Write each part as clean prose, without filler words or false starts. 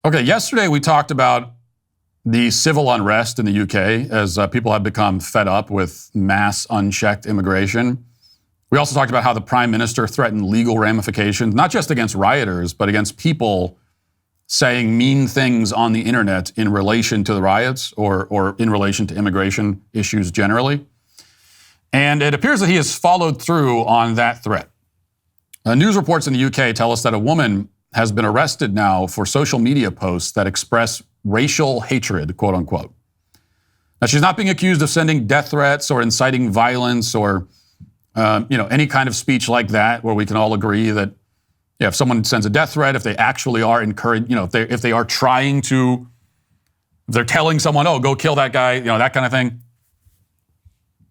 Okay, yesterday we talked about the civil unrest in the UK as people have become fed up with mass unchecked immigration. We also talked about how the Prime Minister threatened legal ramifications, not just against rioters, but against people saying mean things on the internet in relation to the riots or in relation to immigration issues generally. And it appears that he has followed through on that threat. News reports in the UK tell us that a woman has been arrested now for social media posts that express racial hatred, quote unquote. Now, she's not being accused of sending death threats or inciting violence or any kind of speech like that, where we can all agree that if someone sends a death threat, if they actually are encouraged, if they are trying to, if they're telling someone, oh, go kill that guy, that kind of thing,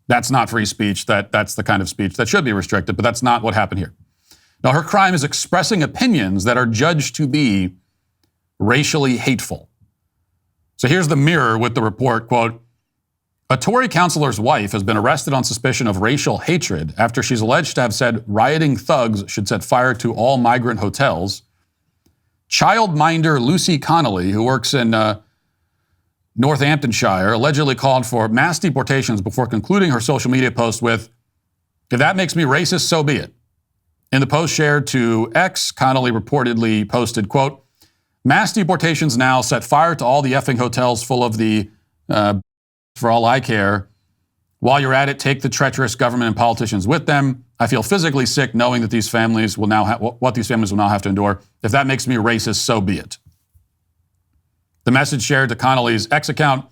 that's not free speech. That's the kind of speech that should be restricted, but that's not what happened here. Now, her crime is expressing opinions that are judged to be racially hateful. So here's the Mirror with the report, quote, a Tory councillor's wife has been arrested on suspicion of racial hatred after she's alleged to have said rioting thugs should set fire to all migrant hotels. Childminder Lucie Connolly, who works in Northamptonshire, allegedly called for mass deportations before concluding her social media post with, if that makes me racist, so be it. In the post shared to X, Connolly reportedly posted, quote, mass deportations now, set fire to all the effing hotels full of the for all I care. While you're at it, take the treacherous government and politicians with them. I feel physically sick knowing that these families will now what these families will now have to endure. If that makes me racist, so be it. The message shared to Connolly's X account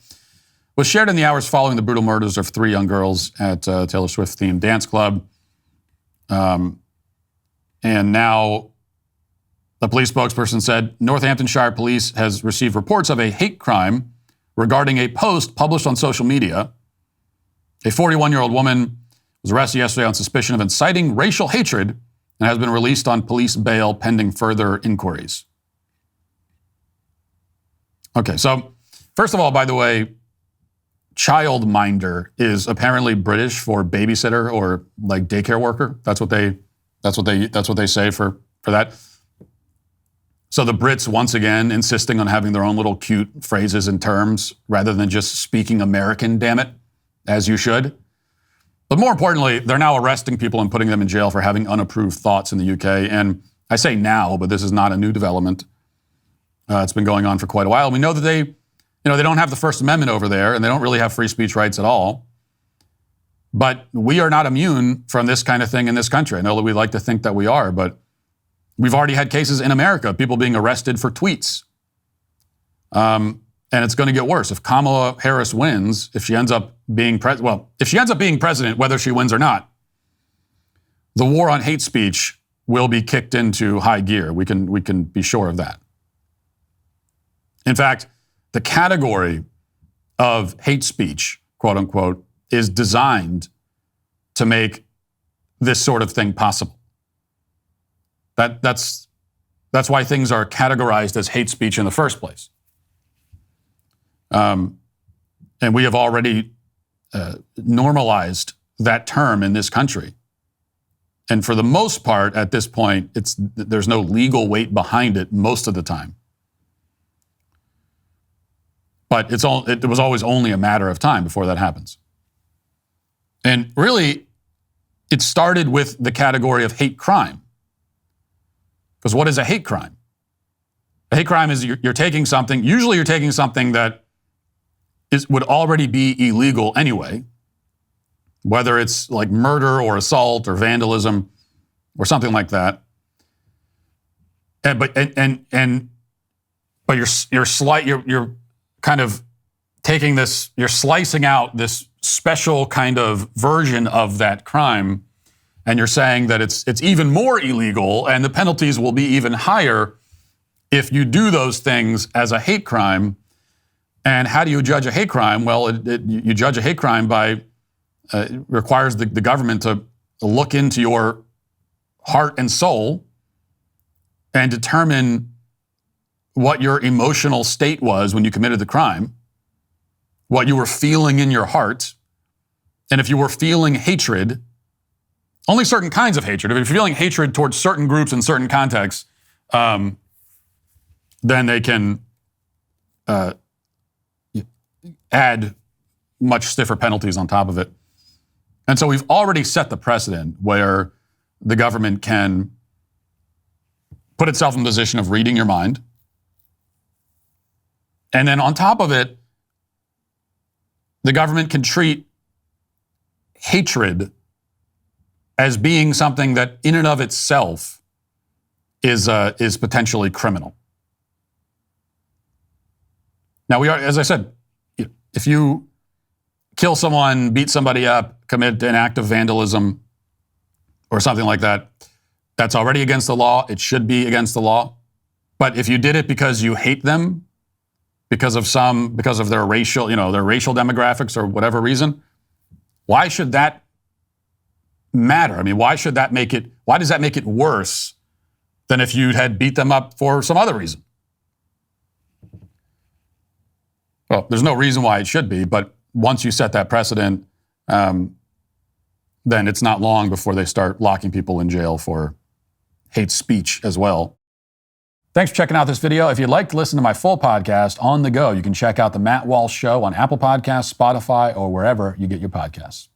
was shared in the hours following the brutal murders of 3 young girls at Taylor Swift-themed dance club. And now the police spokesperson said Northamptonshire Police has received reports of a hate crime regarding a post published on social media. A 41-year-old woman was arrested yesterday on suspicion of inciting racial hatred and has been released on police bail pending further inquiries. Okay, so first of all, by the way, childminder is apparently British for babysitter or like daycare worker. That's what they say for that. So the Brits, once again, insisting on having their own little cute phrases and terms rather than just speaking American, damn it, as you should. But more importantly, they're now arresting people and putting them in jail for having unapproved thoughts in the UK. And I say now, but this is not a new development. It's been going on for quite a while. We know that they don't have the First Amendment over there, and they don't really have free speech rights at all. But we are not immune from this kind of thing in this country. I know that we like to think that we are, but we've already had cases in America, people being arrested for tweets. And it's going to get worse. If Kamala Harris wins, if she ends up being president, whether she wins or not, the war on hate speech will be kicked into high gear. We can be sure of that. In fact, the category of hate speech, quote unquote, is designed to make this sort of thing possible. That's why things are categorized as hate speech in the first place. And we have already normalized that term in this country. And for the most part, at this point, there's no legal weight behind it most of the time. But it was always only a matter of time before that happens. And really, it started with the category of hate crime. Because what is a hate crime? A hate crime is you're taking something that would already be illegal anyway, whether it's like murder or assault or vandalism or something like that. But you're kind of taking this, you're slicing out this special kind of version of that crime, and you're saying that it's even more illegal and the penalties will be even higher if you do those things as a hate crime. And how do you judge a hate crime? Well, you judge a hate crime by, it requires the government to look into your heart and soul and determine what your emotional state was when you committed the crime, what you were feeling in your heart, and if you were feeling hatred, only certain kinds of hatred. If you're feeling hatred towards certain groups in certain contexts, then they can uh, add much stiffer penalties on top of it. And so we've already set the precedent where the government can put itself in a position of reading your mind. And then on top of it, the government can treat hatred as being something that in and of itself is potentially criminal. Now, we are, as I said, if you kill someone, beat somebody up, commit an act of vandalism or something like that, that's already against the law. It should be against the law. But if you did it because you hate them, because of their racial, their racial demographics or whatever reason, why should that matter? I mean, why does that make it worse than if you had beat them up for some other reason? Well, there's no reason why it should be, but once you set that precedent, then it's not long before they start locking people in jail for hate speech as well. Thanks for checking out this video. If you'd like to listen to my full podcast on the go, you can check out The Matt Walsh Show on Apple Podcasts, Spotify, or wherever you get your podcasts.